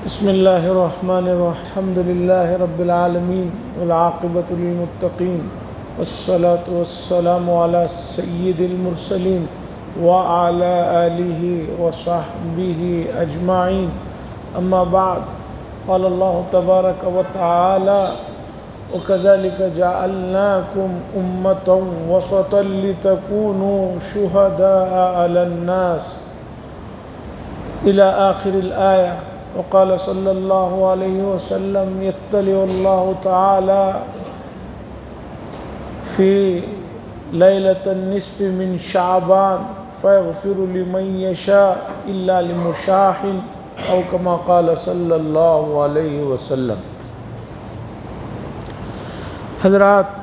بسم اللہ الرحمن الرحیم الحمد للہ رب العالمین والعاقبۃ للمتقین والصلاة والسلام علی سید المرسلین وعلی آلہ وصحبہ اجمعین اما بعد قال اللہ تبارک وتعالی وَكَذَلِكَ جَعَلْنَاكُمْ أُمَّةً وَسَطًا لِتَكُونُوا شُهَدَاءَ عَلَى النَّاسِ إلى آخر الآية. وقال صلى الله عليه وسلم يطلع الله تعالى في ليلة النصف من شعبان فيغفر لمن يشاء إلا لمشاح أو كما قال صلى الله عليه وسلم. حضرات،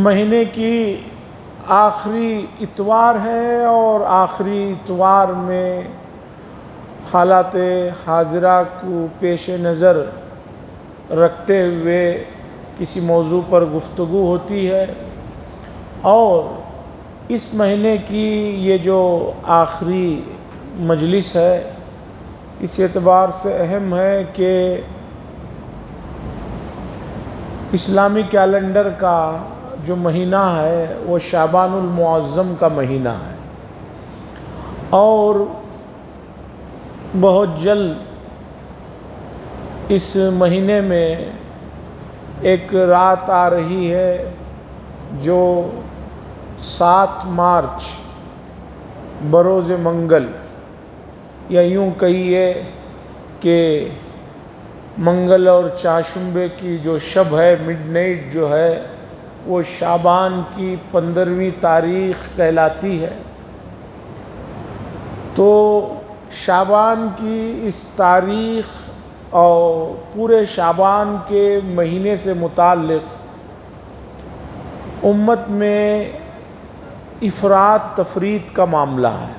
مہینے کی آخری اتوار ہے اور آخری اتوار میں حالات حاضرہ کو پیش نظر رکھتے ہوئے کسی موضوع پر گفتگو ہوتی ہے، اور اس مہینے کی یہ جو آخری مجلس ہے اس اعتبار سے اہم ہے کہ اسلامی کیلنڈر کا جو مہینہ ہے وہ شعبان المعظم کا مہینہ ہے، اور بہت جلد اس مہینے میں ایک رات آ رہی ہے جو 7 مارچ بروز منگل، یا یوں کہیے کہ منگل اور چاشمبے کی جو شب ہے، مڈ نائٹ جو ہے، وہ شعبان کی 15ویں تاریخ کہلاتی ہے. تو شعبان کی اس تاریخ اور پورے شعبان کے مہینے سے متعلق امت میں افراط تفریط کا معاملہ ہے.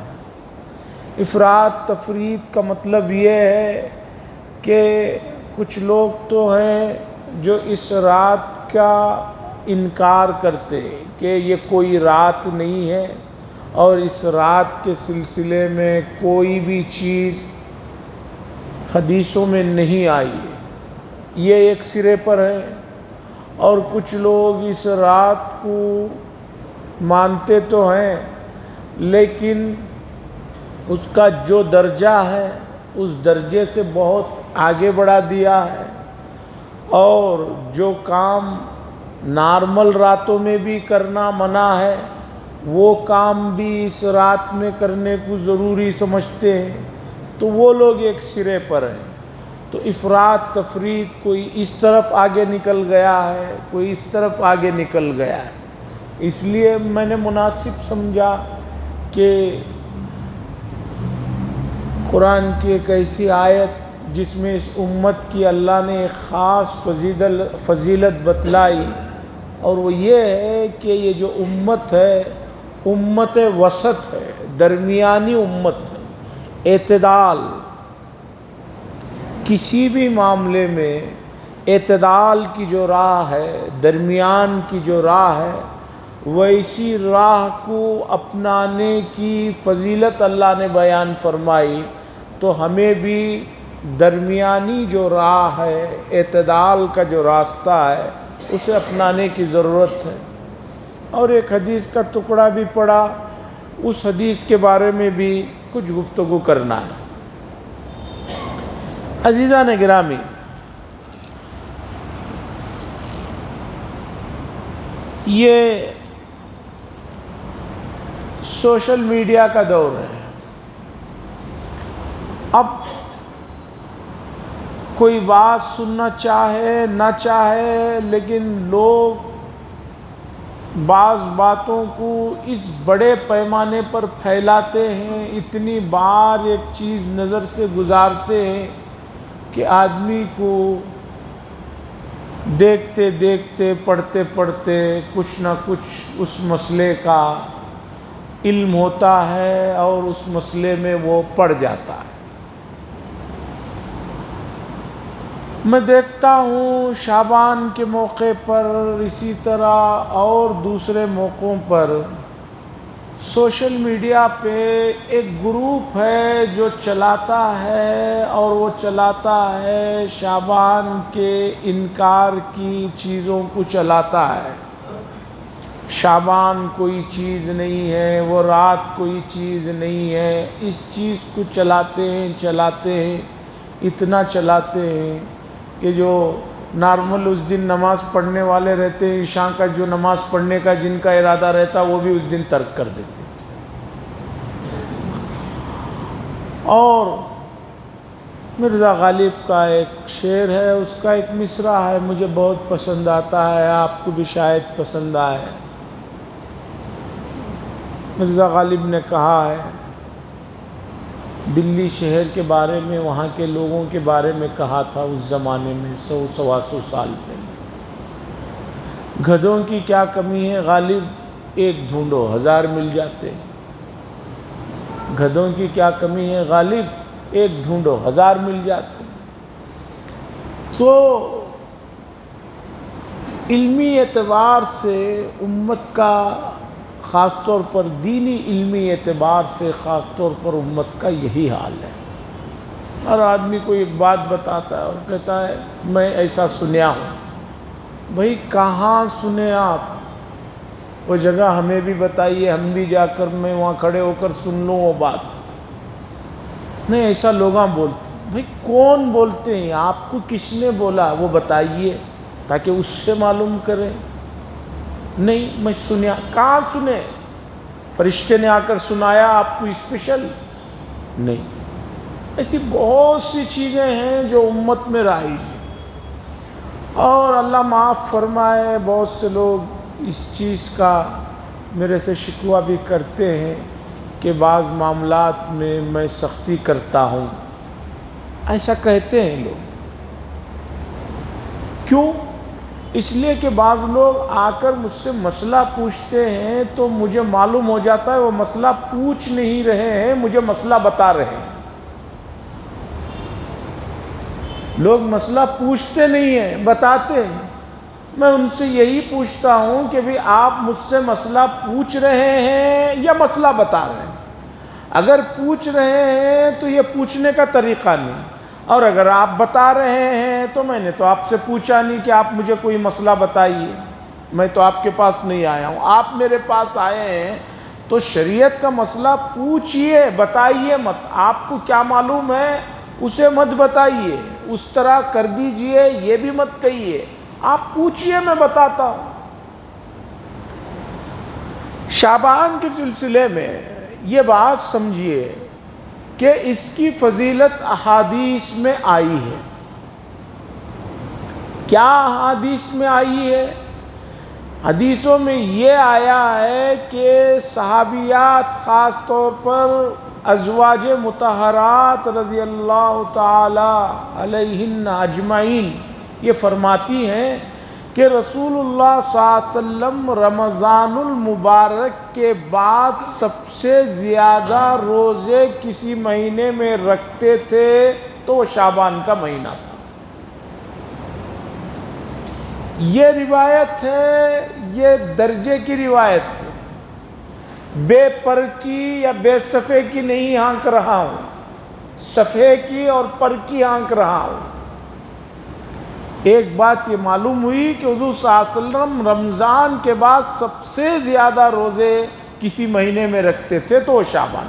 افراط تفریط کا مطلب یہ ہے کہ کچھ لوگ تو ہیں جو اس رات کا انکار کرتے ہیں کہ یہ کوئی رات نہیں ہے، اور اس رات کے سلسلے میں کوئی بھی چیز حدیثوں میں نہیں آئی ہے، یہ ایک سرے پر ہے. اور کچھ لوگ اس رات کو مانتے تو ہیں لیکن اس کا جو درجہ ہے اس درجے سے بہت آگے بڑھا دیا ہے، اور جو کام نارمل راتوں میں بھی کرنا منع ہے وہ کام بھی اس رات میں کرنے کو ضروری سمجھتے ہیں. تو وہ لوگ ایک سرے پر ہیں. تو افراط تفریط کوئی اس طرف آگے نکل گیا ہے، کوئی اس طرف آگے نکل گیا ہے. اس لیے میں نے مناسب سمجھا کہ قرآن کی ایک ایسی آیت جس میں اس امت کی اللہ نے ایک خاص فضیلت بتلائی، اور وہ یہ ہے کہ یہ جو امت ہے امت وسط ہے، درمیانی امت ہے. اعتدال، کسی بھی معاملے میں اعتدال کی جو راہ ہے، درمیان کی جو راہ ہے، ویسی راہ کو اپنانے کی فضیلت اللہ نے بیان فرمائی. تو ہمیں بھی درمیانی جو راہ ہے، اعتدال کا جو راستہ ہے، اسے اپنانے کی ضرورت ہے. اور ایک حدیث کا ٹکڑا بھی پڑھا، اس حدیث کے بارے میں بھی کچھ گفتگو کرنا ہے. عزیزان گرامی، یہ سوشل میڈیا کا دور ہے. اب کوئی بات سننا چاہے نہ چاہے، لیکن لوگ بعض باتوں کو اس بڑے پیمانے پر پھیلاتے ہیں، اتنی بار ایک چیز نظر سے گزارتے ہیں کہ آدمی کو دیکھتے دیکھتے، پڑھتے پڑھتے کچھ نہ کچھ اس مسئلے کا علم ہوتا ہے اور اس مسئلے میں وہ پڑ جاتا ہے. میں دیکھتا ہوں شعبان کے موقع پر، اسی طرح اور دوسرے موقعوں پر سوشل میڈیا پہ ایک گروپ ہے جو چلاتا ہے، اور وہ چلاتا ہے شعبان کے انکار کی چیزوں کو چلاتا ہے۔ شعبان کوئی چیز نہیں ہے، وہ رات کوئی چیز نہیں ہے، اس چیز کو چلاتے ہیں، اتنا چلاتے ہیں کہ جو نارمل اس دن نماز پڑھنے والے رہتے ہیں، عشاء کا جو نماز پڑھنے کا جن کا ارادہ رہتا وہ بھی اس دن ترک کر دیتے۔ اور مرزا غالب کا ایک شعر ہے، اس کا ایک مصرع ہے، مجھے بہت پسند آتا ہے، آپ کو بھی شاید پسند آئے۔ مرزا غالب نے کہا ہے دلی شہر کے بارے میں، وہاں کے لوگوں کے بارے میں کہا تھا اس زمانے میں 100-125 سال پہلے، گدھوں کی کیا کمی ہے غالب، ایک ڈھونڈو 1000 مل جاتے۔ گدھوں کی کیا کمی ہے غالب، ایک ڈھونڈو 1000 مل جاتے۔ تو علمی اعتبار سے امت کا، خاص طور پر دینی علمی اعتبار سے خاص طور پر امت کا یہی حال ہے۔ ہر آدمی کو ایک بات بتاتا ہے اور کہتا ہے میں ایسا سنیا ہوں۔ بھئی کہاں سنے آپ؟ وہ جگہ ہمیں بھی بتائیے، ہم بھی جا کر میں وہاں کھڑے ہو کر سن لوں وہ بات۔ نہیں، ایسا لوگاں بولتے ہیں۔ بھئی کون بولتے ہیں؟ آپ کو کس نے بولا وہ بتائیے تاکہ اس سے معلوم کریں۔ نہیں میں سنیا، کہاں سنے؟ فرشتے نے آ کر سنایا آپ کو اسپیشل؟ نہیں۔ ایسی بہت سی چیزیں ہیں جو امت میں رائج ہیں، اور اللہ معاف فرمائے بہت سے لوگ اس چیز کا میرے سے شکوہ بھی کرتے ہیں کہ بعض معاملات میں میں سختی کرتا ہوں، ایسا کہتے ہیں لوگ۔ کیوں؟ اس لیے کہ بعض لوگ آ کر مجھ سے مسئلہ پوچھتے ہیں تو مجھے معلوم ہو جاتا ہے وہ مسئلہ پوچھ نہیں رہے ہیں، مجھے مسئلہ بتا رہے ہیں۔ لوگ مسئلہ پوچھتے نہیں ہیں، بتاتے ہیں۔ میں ان سے یہی پوچھتا ہوں کہ بھی آپ مجھ سے مسئلہ پوچھ رہے ہیں یا مسئلہ بتا رہے ہیں؟ اگر پوچھ رہے ہیں تو یہ پوچھنے کا طریقہ نہیں، اور اگر آپ بتا رہے ہیں تو میں نے تو آپ سے پوچھا نہیں کہ آپ مجھے کوئی مسئلہ بتائیے، میں تو آپ کے پاس نہیں آیا ہوں، آپ میرے پاس آئے ہیں تو شریعت کا مسئلہ پوچھئے، بتائیے مت۔ آپ کو کیا معلوم ہے اسے مت بتائیے، اس طرح کر دیجئے یہ بھی مت کہیے، آپ پوچھئے میں بتاتا ہوں۔ شعبان کے سلسلے میں یہ بات سمجھیے کہ اس کی فضیلت احادیث میں آئی ہے۔ کیا احادیث میں آئی ہے؟ حدیثوں میں یہ آیا ہے کہ صحابیات، خاص طور پر ازواج مطہرات رضی اللہ تعالی علیہن اجمعین، یہ فرماتی ہیں کہ رسول اللہ صلی اللہ علیہ وسلم رمضان المبارک کے بعد سب سے زیادہ روزے کسی مہینے میں رکھتے تھے تو وہ شعبان کا مہینہ تھا۔ یہ روایت ہے، یہ درجے کی روایت ہے، بے پر کی یا بے صفحے کی نہیں ہانک رہا ہوں، صفحے کی اور پر کی ہانک رہا ہوں۔ ایک بات یہ معلوم ہوئی کہ حضور صلی اللہ علیہ وسلم رمضان کے بعد سب سے زیادہ روزے کسی مہینے میں رکھتے تھے تو وہ شعبان۔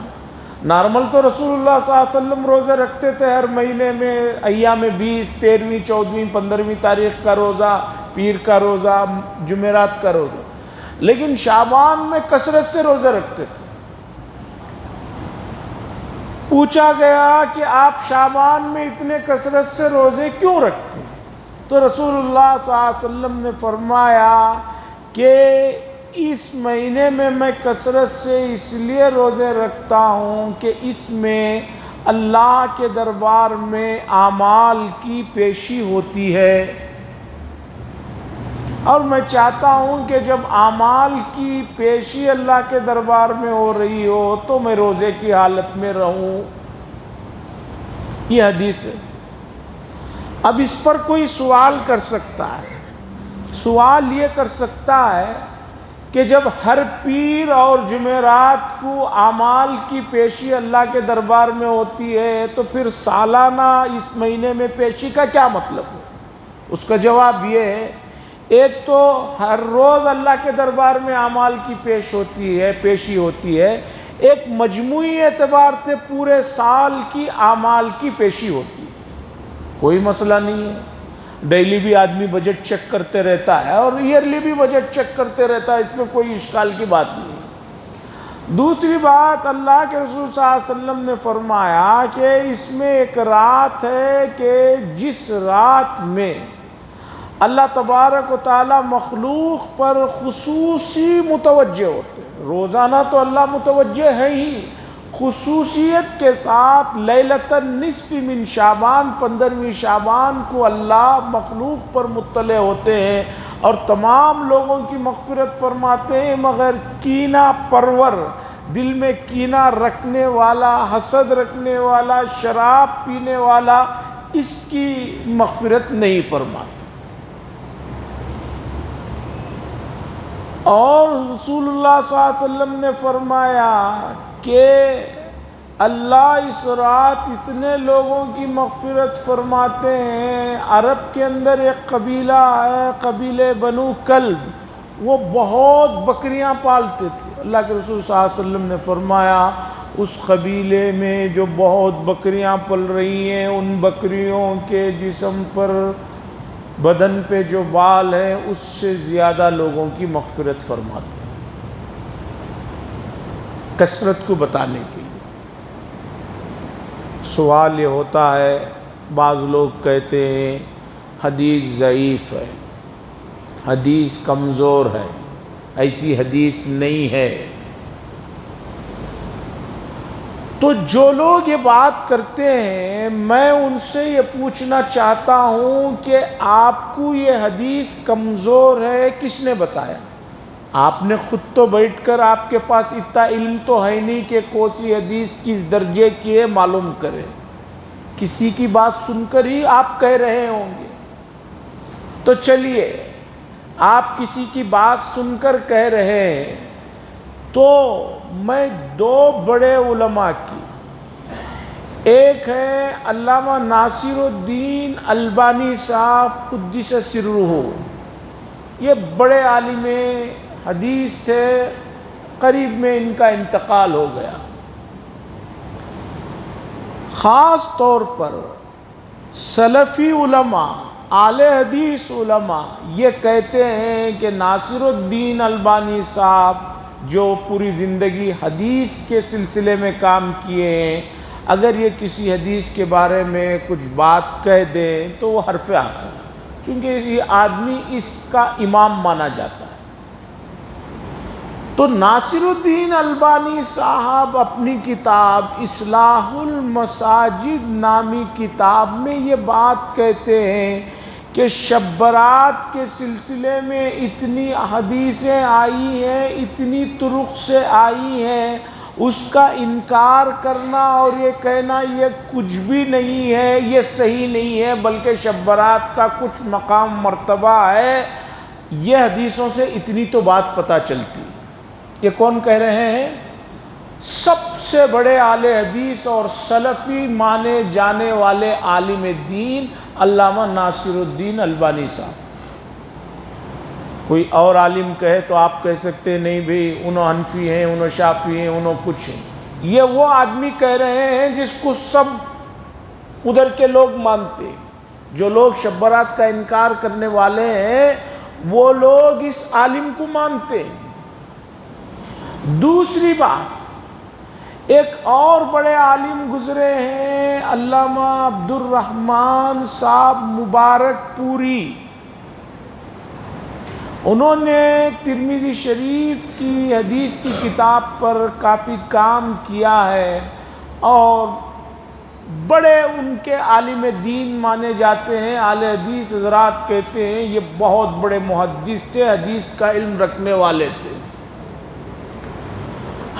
نارمل تو رسول اللہ صلی اللہ علیہ وسلم روزے رکھتے تھے ہر مہینے میں، ایام 20، 13ویں، 14ویں، 15ویں تاریخ کا روزہ، پیر کا روزہ، جمعرات کا روزہ، لیکن شعبان میں کثرت سے روزے رکھتے تھے۔ پوچھا گیا کہ آپ شعبان میں اتنے کثرت سے روزے کیوں رکھتے ہیں؟ تو رسول اللہ صلی اللہ علیہ وسلم نے فرمایا کہ اس مہینے میں میں کثرت سے اس لیے روزے رکھتا ہوں کہ اس میں اللہ کے دربار میں اعمال کی پیشی ہوتی ہے، اور میں چاہتا ہوں کہ جب اعمال کی پیشی اللہ کے دربار میں ہو رہی ہو تو میں روزے کی حالت میں رہوں۔ یہ حدیث ہے۔ اب اس پر کوئی سوال کر سکتا ہے، سوال یہ کر سکتا ہے کہ جب ہر پیر اور جمعرات کو اعمال کی پیشی اللہ کے دربار میں ہوتی ہے تو پھر سالانہ اس مہینے میں پیشی کا کیا مطلب ہے؟ اس کا جواب یہ ہے، ایک تو ہر روز اللہ کے دربار میں اعمال کی پیشی ہوتی ہے، ایک مجموعی اعتبار سے پورے سال کی اعمال کی پیشی ہوتی ہے، کوئی مسئلہ نہیں ہے۔ ڈیلی بھی آدمی بجٹ چیک کرتے رہتا ہے اور ایئرلی بھی بجٹ چیک کرتے رہتا ہے، اس میں کوئی اشکال کی بات نہیں ہے۔ دوسری بات، اللہ کے رسول صلی اللہ علیہ وسلم نے فرمایا کہ اس میں ایک رات ہے کہ جس رات میں اللہ تبارک و تعالی مخلوق پر خصوصی متوجہ ہوتے ہیں۔ روزانہ تو اللہ متوجہ ہے ہی، خصوصیت کے ساتھ لیلۃ النصف من شعبان، 15ویں شعبان کو اللہ مخلوق پر مطلع ہوتے ہیں اور تمام لوگوں کی مغفرت فرماتے ہیں، مگر کینہ پرور، دل میں کینہ رکھنے والا، حسد رکھنے والا، شراب پینے والا، اس کی مغفرت نہیں فرماتے۔ اور رسول اللہ صلی اللہ علیہ وسلم نے فرمایا کہ اللہ اس رات اتنے لوگوں کی مغفرت فرماتے ہیں۔ عرب کے اندر ایک قبیلہ ہے، قبیلے بنو کلب، وہ بہت بکریاں پالتے تھے۔ اللہ کے رسول صلی اللہ علیہ وسلم نے فرمایا اس قبیلے میں جو بہت بکریاں پل رہی ہیں، ان بکریوں کے جسم پر، بدن پہ جو بال ہیں، اس سے زیادہ لوگوں کی مغفرت فرماتے ہیں، کثرت کو بتانے کے لیے۔ سوال یہ ہوتا ہے، بعض لوگ کہتے ہیں حدیث ضعیف ہے، حدیث کمزور ہے، ایسی حدیث نہیں ہے۔ تو جو لوگ یہ بات کرتے ہیں، میں ان سے یہ پوچھنا چاہتا ہوں کہ آپ کو یہ حدیث کمزور ہے کس نے بتایا؟ آپ نے خود تو بیٹھ کر، آپ کے پاس اتنا علم تو ہے نہیں کہ کون سی حدیث کس درجے کی ہے معلوم کرے، کسی کی بات سن کر ہی آپ کہہ رہے ہوں گے۔ تو چلیے، آپ کسی کی بات سن کر کہہ رہے ہیں تو میں دو بڑے علماء کی، ایک ہے علامہ ناصر الدین البانی صاحب قدس سرہ، یہ بڑے عالم حدیث تھے، قریب میں ان کا انتقال ہو گیا۔ خاص طور پر سلفی علماء، اہل حدیث علماء یہ کہتے ہیں کہ ناصر الدین البانی صاحب جو پوری زندگی حدیث کے سلسلے میں کام کیے ہیں، اگر یہ کسی حدیث کے بارے میں کچھ بات کہہ دیں تو وہ حرف آخر ہے، چونکہ یہ آدمی اس کا امام مانا جاتا ہے۔ تو ناصر الدین البانی صاحب اپنی کتاب اصلاح المساجد نامی کتاب میں یہ بات کہتے ہیں کہ شب برات کے سلسلے میں اتنی حدیثیں آئی ہیں، اتنی طرق سے آئی ہیں، اس کا انکار کرنا اور یہ کہنا یہ کچھ بھی نہیں ہے، یہ صحیح نہیں ہے، بلکہ شب برات کا کچھ مقام مرتبہ ہے، یہ حدیثوں سے اتنی تو بات پتہ چلتی۔ یہ کون کہہ رہے ہیں؟ سب سے بڑے اہل حدیث اور سلفی مانے جانے والے عالم دین علامہ ناصر الدین البانی صاحب۔ کوئی اور عالم کہے تو آپ کہہ سکتے ہیں نہیں بھئی انہوں حنفی ہیں، انہوں شافعی ہیں، انہوں کچھ ہیں۔ یہ وہ آدمی کہہ رہے ہیں جس کو سب ادھر کے لوگ مانتے ہیں۔ جو لوگ شب برات کا انکار کرنے والے ہیں وہ لوگ اس عالم کو مانتے ہیں۔ دوسری بات، ایک اور بڑے عالم گزرے ہیں علامہ عبد الرحمن صاحب مبارک پوری، انہوں نے ترمذی شریف کی حدیث کی کتاب پر کافی کام کیا ہے اور بڑے ان کے عالم دین مانے جاتے ہیں۔ اہل حدیث حضرات کہتے ہیں یہ بہت بڑے محدث تھے، حدیث کا علم رکھنے والے تھے۔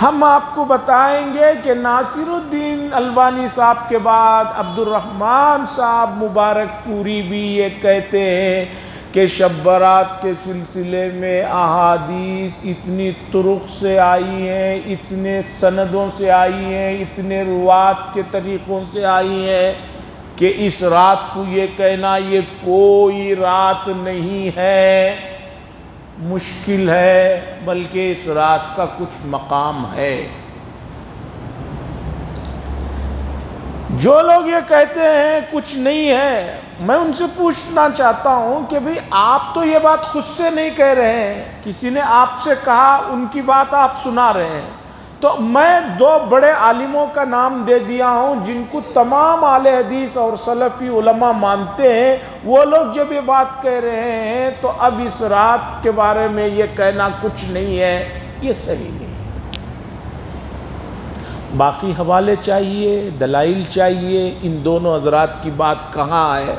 ہم آپ کو بتائیں گے کہ ناصر الدین البانی صاحب کے بعد عبد الرحمن صاحب مبارک پوری بھی یہ کہتے ہیں کہ شب برات کے سلسلے میں احادیث اتنی طرق سے آئی ہیں، اتنے سندوں سے آئی ہیں، اتنے روات کے طریقوں سے آئی ہیں کہ اس رات کو یہ کہنا یہ کوئی رات نہیں ہے مشکل ہے، بلکہ اس رات کا کچھ مقام ہے۔ جو لوگ یہ کہتے ہیں کچھ نہیں ہے، میں ان سے پوچھنا چاہتا ہوں کہ بھئی آپ تو یہ بات خود سے نہیں کہہ رہے ہیں، کسی نے آپ سے کہا، ان کی بات آپ سنا رہے ہیں۔ تو میں دو بڑے عالموں کا نام دے دیا ہوں جن کو تمام اہل حدیث اور سلفی علماء مانتے ہیں، وہ لوگ جب یہ بات کہہ رہے ہیں تو اب اس رات کے بارے میں یہ کہنا کچھ نہیں ہے، یہ صحیح نہیں۔ باقی حوالے چاہیے، دلائل چاہیے، ان دونوں حضرات کی بات کہاں ہے؟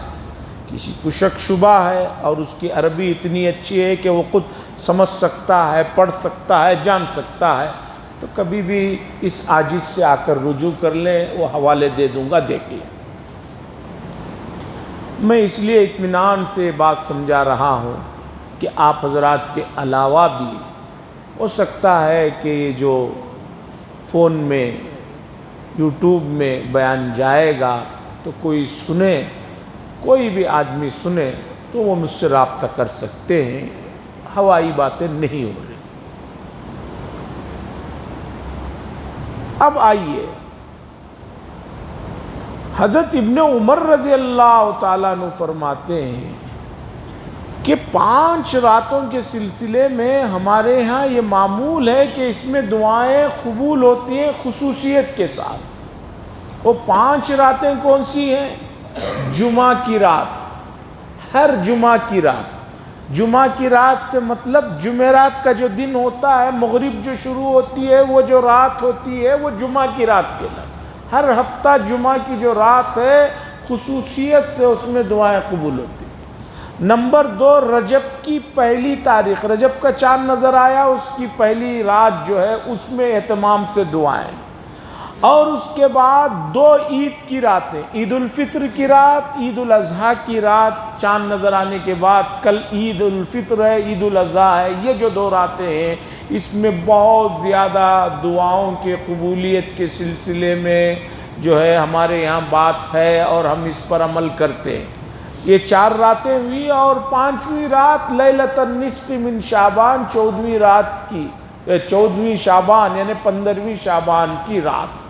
کسی کو شک شبہ ہے اور اس کی عربی اتنی اچھی ہے کہ وہ خود سمجھ سکتا ہے، پڑھ سکتا ہے، جان سکتا ہے، تو کبھی بھی اس عاجز سے آ کر رجوع کر لیں، وہ حوالے دے دوں گا، دیکھ لیں۔ میں اس لیے اطمینان سے بات سمجھا رہا ہوں کہ آپ حضرات کے علاوہ بھی ہو سکتا ہے کہ یہ جو فون میں یوٹیوب میں بیان جائے گا تو کوئی سنے، کوئی بھی آدمی سنے تو وہ مجھ سے رابطہ کر سکتے ہیں، ہوائی باتیں نہیں ہو رہی۔ اب آئیے، حضرت ابن عمر رضی اللہ تعالیٰ عنہ فرماتے ہیں کہ 5 راتوں کے سلسلے میں ہمارے ہاں یہ معمول ہے کہ اس میں دعائیں قبول ہوتی ہیں خصوصیت کے ساتھ۔ وہ 5 راتیں کون سی ہیں؟ جمعہ کی رات، ہر جمعہ کی رات۔ جمعہ کی رات سے مطلب جمعرات کا جو دن ہوتا ہے، مغرب جو شروع ہوتی ہے، وہ جو رات ہوتی ہے وہ جمعہ کی رات کہلاتی ہے۔ ہر ہفتہ جمعہ کی جو رات ہے خصوصیت سے اس میں دعائیں قبول ہوتی ہیں۔ نمبر 2، رجب کی پہلی تاریخ، رجب کا چاند نظر آیا، اس کی پہلی رات جو ہے اس میں اہتمام سے دعائیں۔ اور اس کے بعد 2 عید کی راتیں، عید الفطر کی رات، عید الاضحیٰ کی رات، چاند نظر آنے کے بعد کل عید الفطر ہے، عید الاضحیٰ ہے، یہ جو 2 راتیں ہیں اس میں بہت زیادہ دعاؤں کے قبولیت کے سلسلے میں جو ہے ہمارے یہاں بات ہے اور ہم اس پر عمل کرتے ہیں۔ یہ 4 راتیں ہوئی، اور 5ویں رات لیلۃ النصف من شعبان، 14ویں رات کی 14ویں شعبان یعنی 15ویں شعبان کی رات۔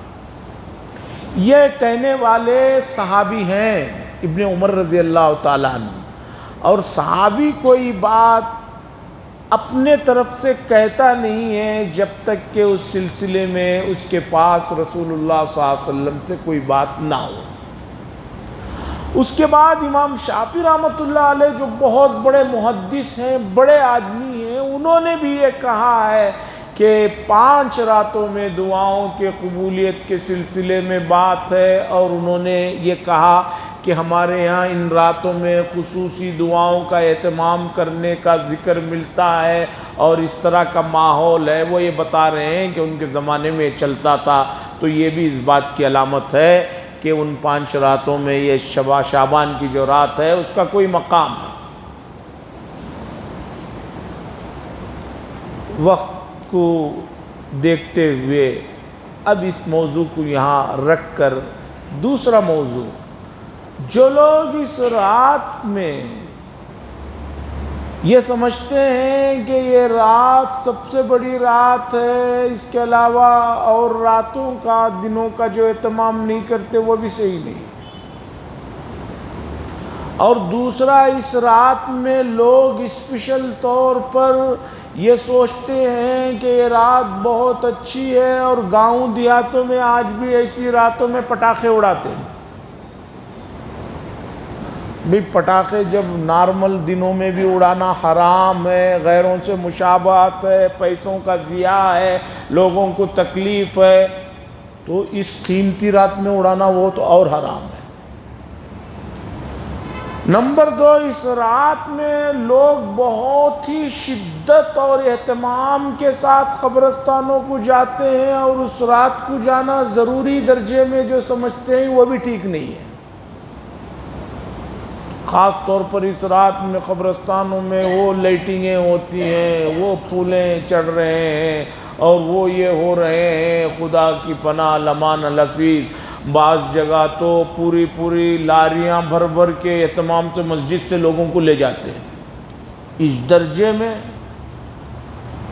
یہ کہنے والے صحابی ہیں ابن عمر رضی اللہ تعالیٰ عنہ، اور صحابی کوئی بات اپنے طرف سے کہتا نہیں ہے جب تک کہ اس سلسلے میں اس کے پاس رسول اللہ صلی اللہ علیہ وسلم سے کوئی بات نہ ہو۔ اس کے بعد امام شافعی رحمۃ اللہ علیہ جو بہت بڑے محدث ہیں، بڑے آدمی ہیں، انہوں نے بھی یہ کہا ہے کہ 5 راتوں میں دعاؤں کے قبولیت کے سلسلے میں بات ہے، اور انہوں نے یہ کہا کہ ہمارے یہاں ان راتوں میں خصوصی دعاؤں کا اہتمام کرنے کا ذکر ملتا ہے، اور اس طرح کا ماحول ہے۔ وہ یہ بتا رہے ہیں کہ ان کے زمانے میں چلتا تھا، تو یہ بھی اس بات کی علامت ہے کہ ان 5 راتوں میں یہ شعبان کی جو رات ہے اس کا کوئی مقام ہے۔ وقت کو دیکھتے ہوئے اب اس موضوع کو یہاں رکھ کر دوسرا موضوع، جو لوگ اس رات میں یہ سمجھتے ہیں کہ یہ رات سب سے بڑی رات ہے، اس کے علاوہ اور راتوں کا، دنوں کا جو اہتمام نہیں کرتے، وہ بھی صحیح نہیں۔ اور دوسرا، اس رات میں لوگ اسپیشل طور پر یہ سوچتے ہیں کہ یہ رات بہت اچھی ہے، اور گاؤں دیہاتوں میں آج بھی ایسی راتوں میں پٹاخے اڑاتے ہیں۔ بھی پٹاخے جب نارمل دنوں میں بھی اڑانا حرام ہے، غیروں سے مشابہت ہے، پیسوں کا ضیاع ہے، لوگوں کو تکلیف ہے، تو اس قیمتی رات میں اڑانا وہ تو اور حرام ہے۔ نمبر 2، اس رات میں لوگ بہت ہی شدت اور اہتمام کے ساتھ قبرستانوں کو جاتے ہیں، اور اس رات کو جانا ضروری درجے میں جو سمجھتے ہیں وہ بھی ٹھیک نہیں ہے۔ خاص طور پر اس رات میں قبرستانوں میں وہ لائٹنگیں ہوتی ہیں، وہ پھولیں چڑھ رہے ہیں اور وہ یہ ہو رہے ہیں، خدا کی پناہ لمان الحفیظ۔ بعض جگہ تو پوری لاریاں بھر بھر کے اہتمام سے مسجد سے لوگوں کو لے جاتے ہیں۔ اس درجے میں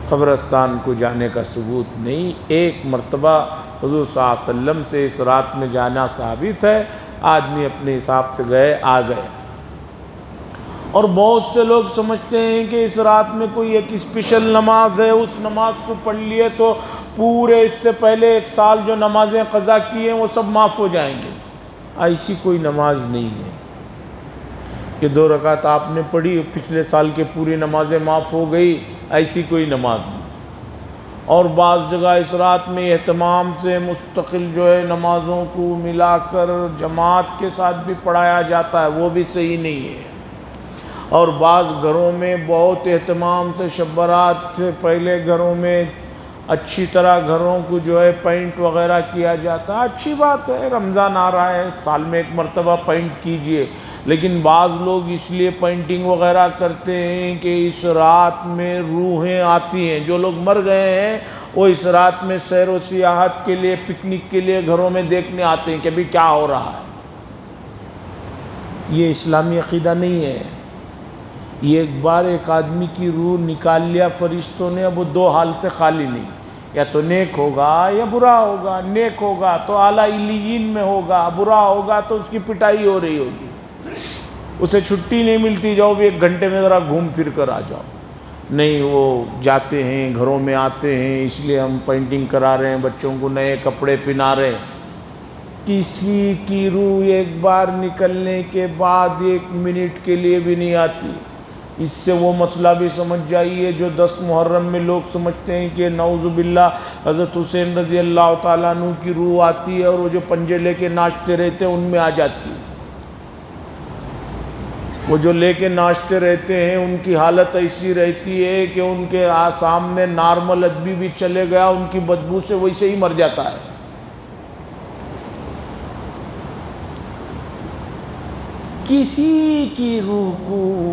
قبرستان کو جانے کا ثبوت نہیں۔ ایک مرتبہ حضور صلی اللہ علیہ وسلم سے اس رات میں جانا ثابت ہے، آدمی اپنے حساب سے گئے آ گئے۔ اور بہت سے لوگ سمجھتے ہیں کہ اس رات میں کوئی ایک اسپیشل نماز ہے، اس نماز کو پڑھ لیے تو پورے اس سے پہلے ایک سال جو نمازیں قضا کی ہیں وہ سب معاف ہو جائیں گے۔ ایسی کوئی نماز نہیں ہے کہ 2 رکعت آپ نے پڑھی پچھلے سال کے پوری نمازیں معاف ہو گئی، ایسی کوئی نماز نہیں۔ اور بعض جگہ اس رات میں اہتمام سے مستقل جو ہے نمازوں کو ملا کر جماعت کے ساتھ بھی پڑھایا جاتا ہے، وہ بھی صحیح نہیں ہے۔ اور بعض گھروں میں بہت اہتمام سے شب برات سے پہلے گھروں میں اچھی طرح گھروں کو جو ہے پینٹ وغیرہ کیا جاتا ہے، اچھی بات ہے، رمضان آ رہا ہے، سال میں ایک مرتبہ پینٹ کیجئے۔ لیکن بعض لوگ اس لیے پینٹنگ وغیرہ کرتے ہیں کہ اس رات میں روحیں آتی ہیں، جو لوگ مر گئے ہیں وہ اس رات میں سیر و سیاحت کے لیے، پکنک کے لیے گھروں میں دیکھنے آتے ہیں کہ ابھی کیا ہو رہا ہے۔ یہ اسلامی عقیدہ نہیں ہے۔ یہ ایک بار ایک آدمی کی روح نکال لیا فرشتوں نے، اب وہ 2 حال سے خالی نہیں، یا تو نیک ہوگا یا برا ہوگا۔ نیک ہوگا تو اعلیٰ علیین میں ہوگا، برا ہوگا تو اس کی پٹائی ہو رہی ہوگی، اسے چھٹی نہیں ملتی، جاؤ بھی 1 گھنٹے میں ذرا گھوم پھر کر آ جاؤ۔ نہیں، وہ جاتے ہیں، گھروں میں آتے ہیں، اس لیے ہم پینٹنگ کرا رہے ہیں، بچوں کو نئے کپڑے پہنا رہے ہیں۔ کسی کی روح ایک بار نکلنے کے بعد 1 منٹ کے لیے بھی نہیں آتی۔ اس سے وہ مسئلہ بھی سمجھ جائیے جو 10 محرم میں لوگ سمجھتے ہیں کہ نعوذ باللہ حضرت حسین رضی اللہ تعالیٰ عنہ کی روح آتی ہے اور وہ جو پنجے لے کے ناچتے رہتے ہیں ان میں آ جاتی ہے۔ وہ جو لے کے ناچتے رہتے ہیں ان کی حالت ایسی رہتی ہے کہ ان کے سامنے نارمل آدمی بھی چلے گیا، ان کی بدبو سے ویسے ہی مر جاتا ہے۔ کسی کی روح کو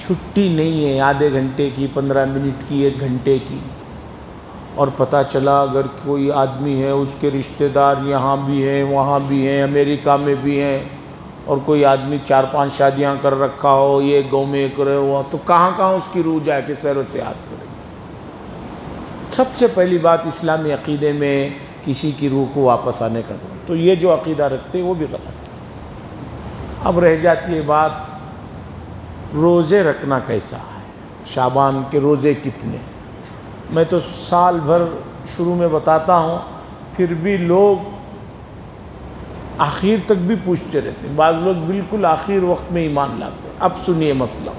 چھٹی نہیں ہے، آدھے گھنٹے کی، 15 منٹ کی، 1 گھنٹے کی۔ اور پتہ چلا اگر کوئی آدمی ہے، اس کے رشتہ دار یہاں بھی ہیں، وہاں بھی ہیں، امریکہ میں بھی ہیں، اور کوئی آدمی 4-5 شادیاں کر رکھا ہو، یہ گاؤں میں کرے ہوا، تو کہاں اس کی روح جا کے سیر و سیاحت کرے۔ سب سے پہلی بات اسلامی عقیدے میں کسی کی روح کو واپس آنے کا ضرورت، تو یہ جو عقیدہ رکھتے ہیں وہ بھی غلط ہے۔ اب رہ جاتی ہے بات روزے رکھنا کیسا ہے، شعبان کے روزے کتنے۔ میں تو سال بھر شروع میں بتاتا ہوں، پھر بھی لوگ آخر تک بھی پوچھتے رہتے ہیں، بعض لوگ بالکل آخر وقت میں ایمان لاتے ہیں۔ اب سنیے مسئلہ،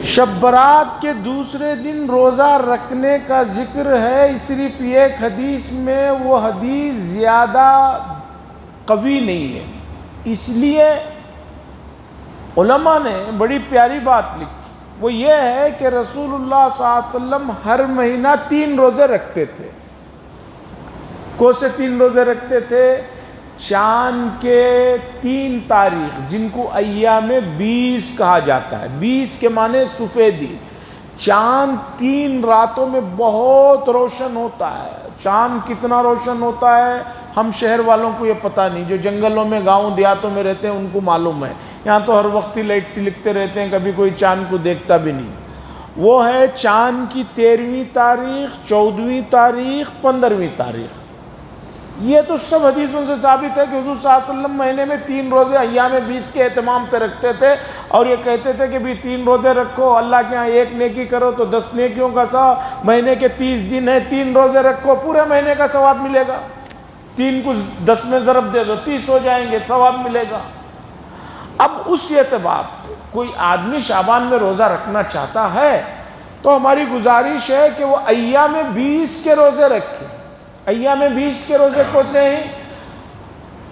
شب برات کے دوسرے دن روزہ رکھنے کا ذکر ہے، صرف ایک حدیث میں، وہ حدیث زیادہ قوی نہیں ہے، اس لیے علماء نے بڑی پیاری بات لکھی، وہ یہ ہے کہ رسول اللہ صلی اللہ علیہ وسلم ہر مہینہ 3 روزے رکھتے تھے۔ کون سے 3 روزے رکھتے تھے؟ چاند کے 3 تاریخ جن کو ایام 20 کہا جاتا ہے، 20 کے معنی سفیدی۔ چاند 3 راتوں میں بہت روشن ہوتا ہے۔ چاند کتنا روشن ہوتا ہے ہم شہر والوں کو یہ پتہ نہیں، جو جنگلوں میں گاؤں دیہاتوں میں رہتے ہیں ان کو معلوم ہے، یہاں تو ہر وقت ہی لائٹ سے لکھتے رہتے ہیں، کبھی کوئی چاند کو دیکھتا بھی نہیں۔ وہ ہے چاند کی 13ویں تاریخ، 14ویں تاریخ، 15ویں تاریخ۔ یہ تو سب حدیثوں سے ثابت ہے کہ حضور صلی اللہ علیہ وسلم مہینے میں 3 روزے ایام 20 کے اہتمام سے رکھتے تھے، اور یہ کہتے تھے کہ بھی 3 روزے رکھو، اللہ کے ہاں 1 نیکی کرو تو 10 نیکیوں کا ثواب، مہینے کے 30 دن ہیں، 3 روزے رکھو پورے مہینے کا ثواب ملے گا، 3 کو 10 میں ضرب دے دو 30 ہو جائیں گے، ثواب ملے گا۔ اب اس اعتبار سے کوئی آدمی شعبان میں روزہ رکھنا چاہتا ہے تو ہماری گزارش ہے کہ وہ ایام 20 کے روزے رکھے۔ ایام 20 کے روزے کون سے ہیں؟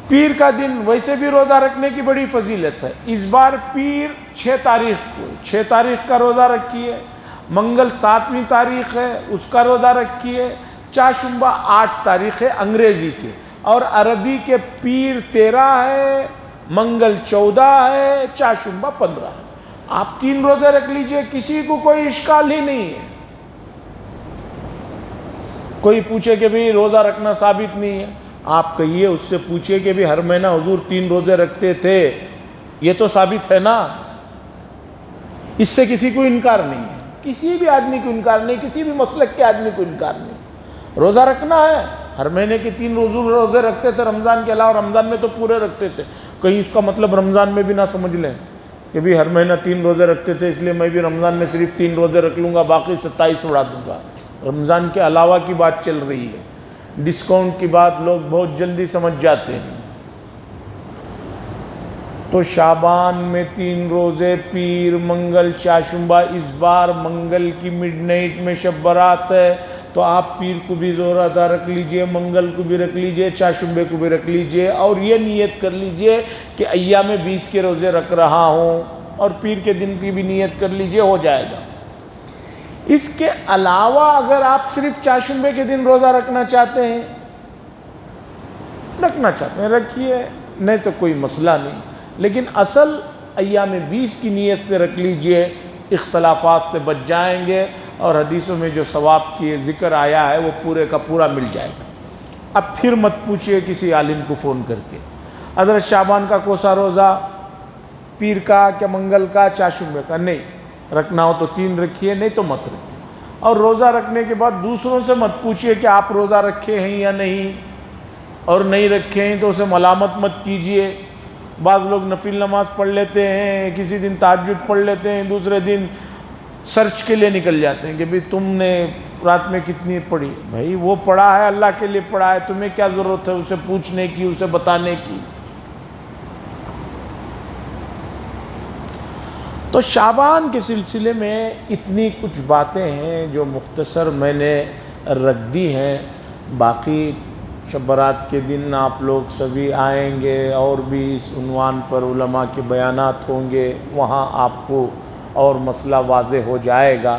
پیر کا دن، ویسے بھی روزہ رکھنے کی بڑی فضیلت ہے، اس بار پیر 6 تاریخ کو، 6 تاریخ کا روزہ رکھیے، منگل 7ویں تاریخ ہے اس کا روزہ رکھیے، چاشمبہ 8 تاریخ ہے انگریزی کے، اور عربی کے پیر 13 ہے، منگل 14 ہے، چاشمبا 15 ہے، آپ 3 روزے رکھ لیجئے، کسی کو کوئی اشکال ہی نہیں ہے۔ کوئی پوچھے کہ بھی روزہ رکھنا ثابت نہیں ہے، آپ کہیے اس سے پوچھے کہ بھی ہر مہینہ حضور 3 روزے رکھتے تھے، یہ تو ثابت ہے نا۔ اس سے کسی کو انکار نہیں ہے، کسی بھی آدمی کو انکار نہیں، کسی بھی مسلک کے آدمی کو انکار نہیں۔ روزہ رکھنا ہے، ہر مہینے کے 3 روزے رکھتے تھے رمضان کے علاوہ، رمضان میں تو پورے رکھتے تھے، کہیں اس کا مطلب رمضان میں بھی نہ سمجھ لیں کہ بھی ہر مہینہ 3 روزے رکھتے تھے اس لیے میں بھی رمضان میں صرف 3 روزے رکھ لوں گا، باقی 27 اڑا دوں گا۔ رمضان کے علاوہ کی بات چل رہی ہے، ڈسکاؤنٹ کی بات لوگ بہت جلدی سمجھ جاتے ہیں۔ تو شعبان میں 3 روزے، پیر، منگل، چاشمبا، اس بار منگل کی مڈ نائٹ میں شب برات ہے، تو آپ پیر کو بھی روزہ رکھ لیجئے، منگل کو بھی رکھ لیجئے، چاشمبے کو بھی رکھ لیجئے، اور یہ نیت کر لیجئے کہ ایام 20 کے روزے رکھ رہا ہوں، اور پیر کے دن کی بھی نیت کر لیجئے، ہو جائے گا۔ اس کے علاوہ اگر آپ صرف چاشمبے کے دن روزہ رکھنا چاہتے ہیں رکھیے، نہیں تو کوئی مسئلہ نہیں، لیکن اصل ایام 20 کی نیت سے رکھ لیجئے، اختلافات سے بچ جائیں گے، اور حدیثوں میں جو ثواب کی ذکر آیا ہے وہ پورے کا پورا مل جائے گا۔ اب پھر مت پوچھئے کسی عالم کو فون کر کے حضرت شعبان کا کوسا روزہ، پیر کا کیا منگل کا، چاشمبے کا، نہیں رکھنا ہو تو 3 رکھیے، نہیں تو مت رکھیے۔ اور روزہ رکھنے کے بعد دوسروں سے مت پوچھئے کہ آپ روزہ رکھے ہیں یا نہیں، اور نہیں رکھے ہیں تو اسے ملامت مت کیجئے۔ بعض لوگ نفل نماز پڑھ لیتے ہیں، کسی دن تہجد پڑھ لیتے ہیں، دوسرے دن سرچ کے لیے نکل جاتے ہیں کہ بھی تم نے رات میں کتنی پڑھی۔ بھائی وہ پڑھا ہے اللہ کے لیے پڑھا ہے، تمہیں کیا ضرورت ہے اسے پوچھنے کی، اسے بتانے کی۔ تو شعبان کے سلسلے میں اتنی کچھ باتیں ہیں جو مختصر میں نے رکھ دی ہیں، باقی شب برات کے دن آپ لوگ سبھی آئیں گے، اور بھی اس عنوان پر علماء کے بیانات ہوں گے، وہاں آپ کو اور مسئلہ واضح ہو جائے گا۔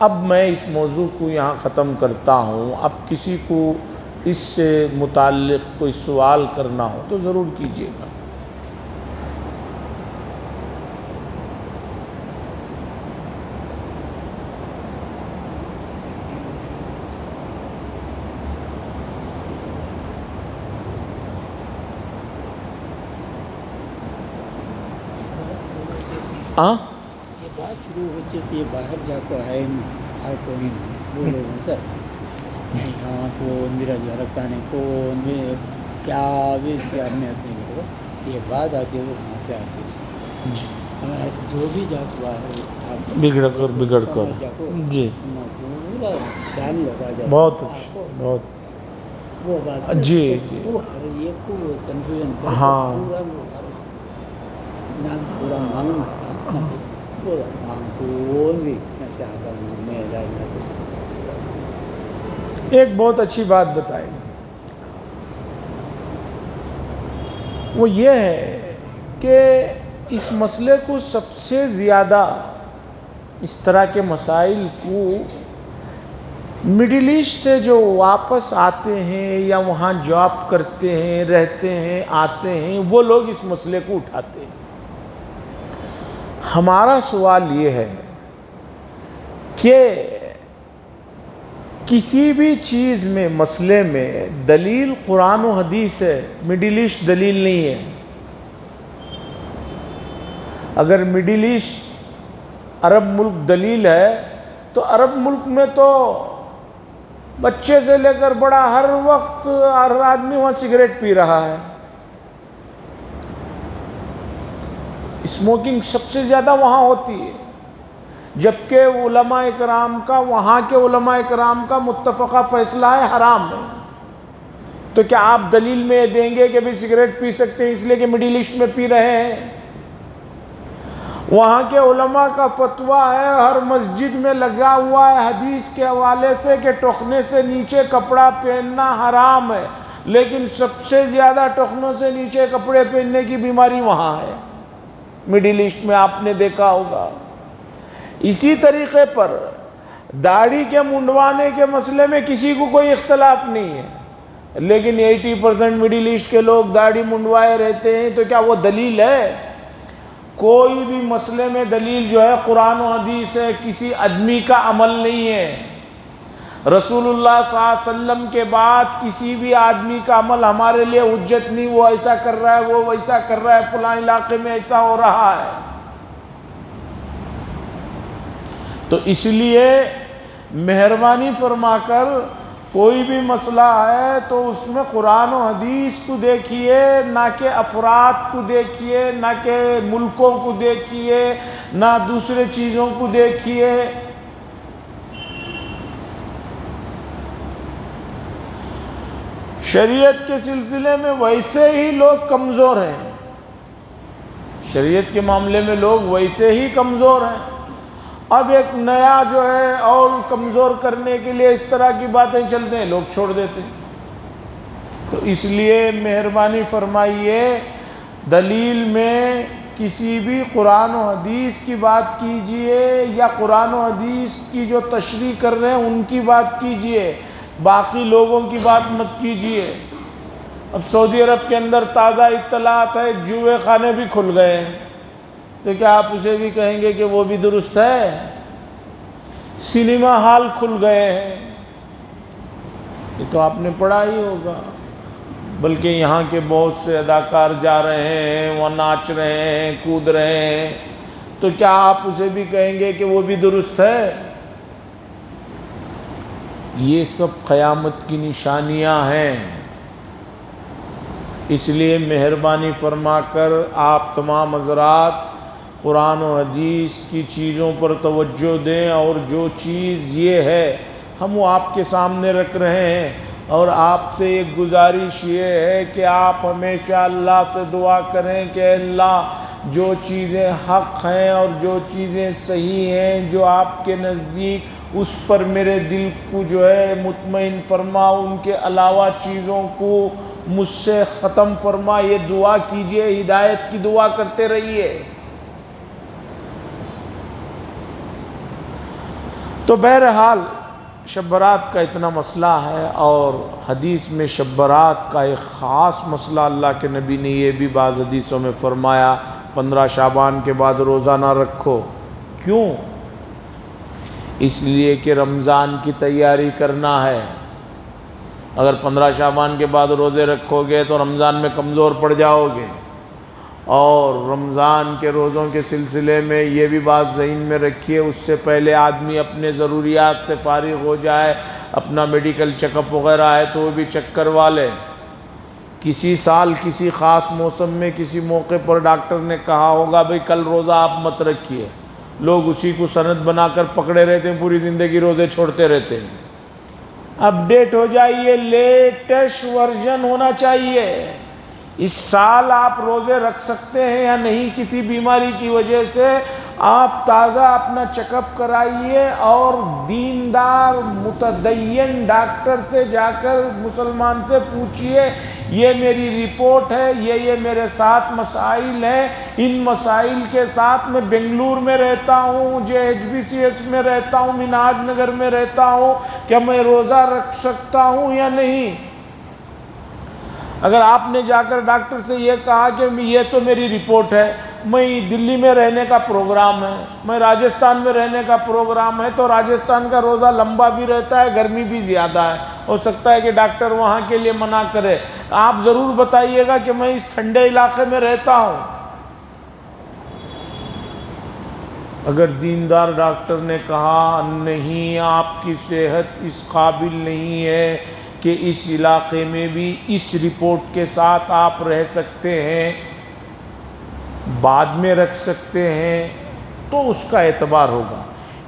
اب میں اس موضوع کو یہاں ختم کرتا ہوں۔ اب کسی کو اس سے متعلق کوئی سوال کرنا ہو تو ضرور کیجیے گا۔ یہ بات شروع ہوتی تھی باہر جا کو ہے نہیں کوئی نہیں، وہ لوگوں سے یہاں کو میرا جو رکھتانے کو میں کیا بھی اس کے آدمی آتے ہیں، یہ بات آتی ہے وہ وہاں سے آتی ہے جی، جو بھی جا کو باہر بگڑ کر جی پورا دھیان لگا جائے، بہت اچھا، بہت وہ بات جی جی وہ ہر ایک کو کنفیوژن کر ہاں پورا نام پورا معلوم پورا معقول بھی ایک بہت اچھی بات بتائی، وہ یہ ہے کہ اس مسئلے کو سب سے زیادہ، اس طرح کے مسائل کو مڈل ایسٹ سے جو واپس آتے ہیں یا وہاں جاب کرتے ہیں، رہتے ہیں، آتے ہیں، وہ لوگ اس مسئلے کو اٹھاتے ہیں۔ ہمارا سوال یہ ہے کہ کسی بھی چیز میں، مسئلے میں دلیل قرآن و حدیث ہے، مڈل ایسٹ دلیل نہیں ہے۔ اگر مڈل ایسٹ عرب ملک دلیل ہے تو عرب ملک میں تو بچے سے لے کر بڑا ہر وقت ہر آدمی وہاں سگریٹ پی رہا ہے، اسموکنگ سب سے زیادہ وہاں ہوتی ہے، جبکہ علماء اکرام کا، وہاں کے علماء اکرام کا متفقہ فیصلہ ہے حرام ہے۔ تو کیا آپ دلیل میں دیں گے کہ بھی سگریٹ پی سکتے ہیں اس لیے کہ مڈل ایسٹ میں پی رہے ہیں؟ وہاں کے علماء کا فتویٰ ہے، ہر مسجد میں لگا ہوا ہے حدیث کے حوالے سے کہ ٹخنے سے نیچے کپڑا پہننا حرام ہے، لیکن سب سے زیادہ ٹخنوں سے نیچے کپڑے پہننے کی بیماری وہاں ہے، مڈل ایسٹ میں آپ نے دیکھا ہوگا۔ اسی طریقے پر داڑھی کے منڈوانے کے مسئلے میں کسی کو کوئی اختلاف نہیں ہے، لیکن 80% مڈل ایسٹ کے لوگ داڑھی منڈوائے رہتے ہیں، تو کیا وہ دلیل ہے؟ کوئی بھی مسئلے میں دلیل جو ہے قرآن و حدیث ہے، کسی آدمی کا عمل نہیں ہے۔ رسول اللہ صلی اللہ علیہ وسلم کے بعد کسی بھی آدمی کا عمل ہمارے لیے حجت نہیں، وہ ایسا کر رہا ہے، وہ ویسا کر رہا ہے، فلاں علاقے میں ایسا ہو رہا ہے۔ تو اس لیے مہربانی فرما کر کوئی بھی مسئلہ ہے تو اس میں قرآن و حدیث کو دیکھیے، نہ کہ افراد کو دیکھیے، نہ کہ ملکوں کو دیکھیے، نہ دوسرے چیزوں کو دیکھیے۔ شریعت کے سلسلے میں ویسے ہی لوگ کمزور ہیں، شریعت کے معاملے میں لوگ ویسے ہی کمزور ہیں، اب ایک نیا جو ہے اور کمزور کرنے کے لیے اس طرح کی باتیں چلتے ہیں، لوگ چھوڑ دیتے ہیں۔ تو اس لیے مہربانی فرمائیے دلیل میں کسی بھی قرآن و حدیث کی بات کیجئے، یا قرآن و حدیث کی جو تشریح کر رہے ہیں ان کی بات کیجئے، باقی لوگوں کی بات مت کیجئے۔ اب سعودی عرب کے اندر تازہ اطلاعات ہے، جوئے خانے بھی کھل گئے ہیں، تو کیا آپ اسے بھی کہیں گے کہ وہ بھی درست ہے؟ سینما ہال کھل گئے ہیں، یہ تو آپ نے پڑھا ہی ہوگا، بلکہ یہاں کے بہت سے اداکار جا رہے ہیں، وہ ناچ رہے ہیں، کود رہے ہیں، تو کیا آپ اسے بھی کہیں گے کہ وہ بھی درست ہے؟ یہ سب قیامت کی نشانیاں ہیں۔ اس لیے مہربانی فرما کر آپ تمام حضرات قرآن و حدیث کی چیزوں پر توجہ دیں، اور جو چیز یہ ہے ہم وہ آپ کے سامنے رکھ رہے ہیں، اور آپ سے ایک گزارش یہ ہے کہ آپ ہمیشہ اللہ سے دعا کریں کہ اللہ جو چیزیں حق ہیں اور جو چیزیں صحیح ہیں جو آپ کے نزدیک، اس پر میرے دل کو جو ہے مطمئن فرما، ان کے علاوہ چیزوں کو مجھ سے ختم فرما۔ یہ دعا کیجئے، ہدایت کی دعا کرتے رہیے۔ تو بہرحال شب برات کا اتنا مسئلہ ہے، اور حدیث میں شب برات کا ایک خاص مسئلہ اللہ کے نبی نے یہ بھی بعض حدیثوں میں فرمایا، 15 شعبان کے بعد روزہ نہ رکھو۔ کیوں؟ اس لیے کہ رمضان کی تیاری کرنا ہے۔ اگر 15 شعبان کے بعد روزے رکھو گے تو رمضان میں کمزور پڑ جاؤ گے، اور رمضان کے روزوں کے سلسلے میں یہ بھی بات ذہن میں رکھیے، اس سے پہلے آدمی اپنے ضروریات سے فارغ ہو جائے، اپنا میڈیکل چیک اپ وغیرہ ہے تو وہ بھی چیک کروا لے۔ کسی سال کسی خاص موسم میں کسی موقع پر ڈاکٹر نے کہا ہوگا بھئی کل روزہ آپ مت رکھیے، لوگ اسی کو سند بنا کر پکڑے رہتے ہیں، پوری زندگی روزے چھوڑتے رہتے ہیں۔ اپڈیٹ ہو جائیے، لیٹسٹ ورژن ہونا چاہیے۔ اس سال آپ روزے رکھ سکتے ہیں یا نہیں، کسی بیماری کی وجہ سے آپ تازہ اپنا چیک اپ کرائیے، اور دیندار متدین ڈاکٹر سے جا کر مسلمان سے پوچھئے یہ میری رپورٹ ہے، یہ میرے ساتھ مسائل ہیں، ان مسائل کے ساتھ میں بنگلور میں رہتا ہوں، JHBCS میں رہتا ہوں، مناج نگر میں رہتا ہوں، کیا میں روزہ رکھ سکتا ہوں یا نہیں؟ اگر آپ نے جا کر ڈاکٹر سے یہ کہا کہ یہ تو میری رپورٹ ہے، میں دلی میں رہنے کا پروگرام ہے، میں راجستھان میں رہنے کا پروگرام ہے، تو راجستھان کا روزہ لمبا بھی رہتا ہے، گرمی بھی زیادہ ہے، ہو سکتا ہے کہ ڈاکٹر وہاں کے لیے منع کرے، آپ ضرور بتائیے گا کہ میں اس ٹھنڈے علاقے میں رہتا ہوں۔ اگر دیندار ڈاکٹر نے کہا نہیں آپ کی صحت اس قابل نہیں ہے کہ اس علاقے میں بھی اس رپورٹ کے ساتھ آپ رہ سکتے ہیں، بعد میں رکھ سکتے ہیں، تو اس کا اعتبار ہوگا۔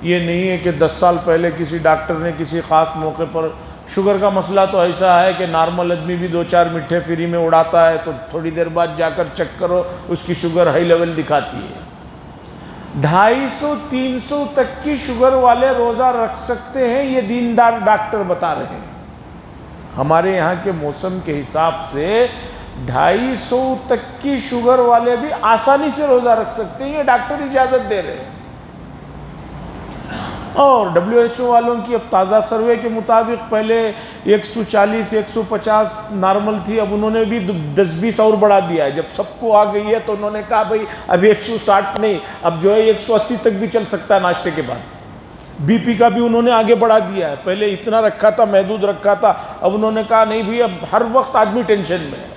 یہ نہیں ہے کہ 10 سال پہلے کسی ڈاکٹر نے کسی خاص موقع پر، شوگر کا مسئلہ تو ایسا ہے کہ نارمل آدمی بھی 2-4 مٹھے فری میں اڑاتا ہے، تو تھوڑی دیر بعد جا کر چیک کرو اس کی شوگر ہائی لیول دکھاتی ہے۔ 250-300 تک کی شوگر والے روزہ رکھ سکتے ہیں، یہ دیندار ڈاکٹر بتا رہے ہیں۔ ہمارے یہاں کے موسم کے حساب سے 250 تک کی شوگر والے بھی آسانی سے روزہ رکھ سکتے ہیں، یہ ڈاکٹر اجازت دے رہے ہیں۔ اور WHO والوں کی اب تازہ سروے کے مطابق پہلے 140 150 نارمل تھی، اب انہوں نے بھی 10-20 اور بڑھا دیا ہے۔ جب سب کو آ گئی ہے تو انہوں نے کہا بھئی اب 160 نہیں، اب جو ہے 180 تک بھی چل سکتا ہے ناشتے کے بعد۔ بی پی کا بھی انہوں نے آگے بڑھا دیا ہے، پہلے اتنا رکھا تھا، محدود رکھا تھا، اب انہوں نے کہا نہیں بھی اب ہر وقت آدمی ٹینشن میں ہے،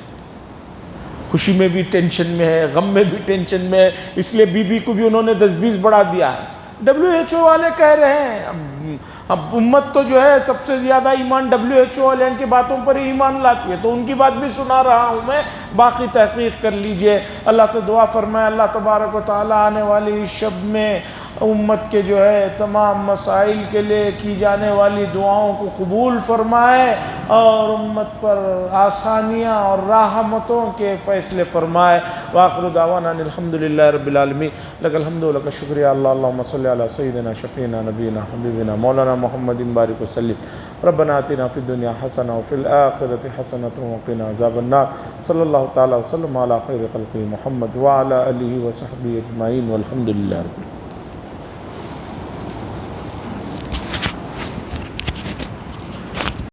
خوشی میں بھی ٹینشن میں ہے، غم میں بھی ٹینشن میں ہے، اس لیے بی پی کو بھی انہوں نے 10-20 بڑھا دیا ہے۔ WHO والے کہہ رہے ہیں اب امت تو جو ہے سب سے زیادہ ایمان WHO والے ان کی باتوں پر ہی ایمان لاتی ہے، تو ان کی بات بھی سنا رہا ہوں میں، باقی تحقیق کر لیجئے۔ اللہ سے دعا فرمائے اللہ تبارک و تعالی آنے والی اس شب میں امت کے جو ہے تمام مسائل کے لئے کی جانے والی دعاؤں کو قبول فرمائے اور امت پر آسانیاں اور رحمتوں کے فیصلے فرمائے۔ وآخر دعوانا الحمدللہ رب العالمین، لک الحمد و لک الشکر اللہم صلی علی سیدنا شفیعنا نبینا حبیبنا مولانا محمد بارک وسلم۔ ربنا آتنا فی الدنیا حسنہ وفی الآخرۃ حسنۃ وقنا عذاب النار۔ صلی اللہ تعالی وسلم علی خیر خلقہ محمد وعلی آلہ وصحبہ اجمعین والحمدللہ رب العالمین۔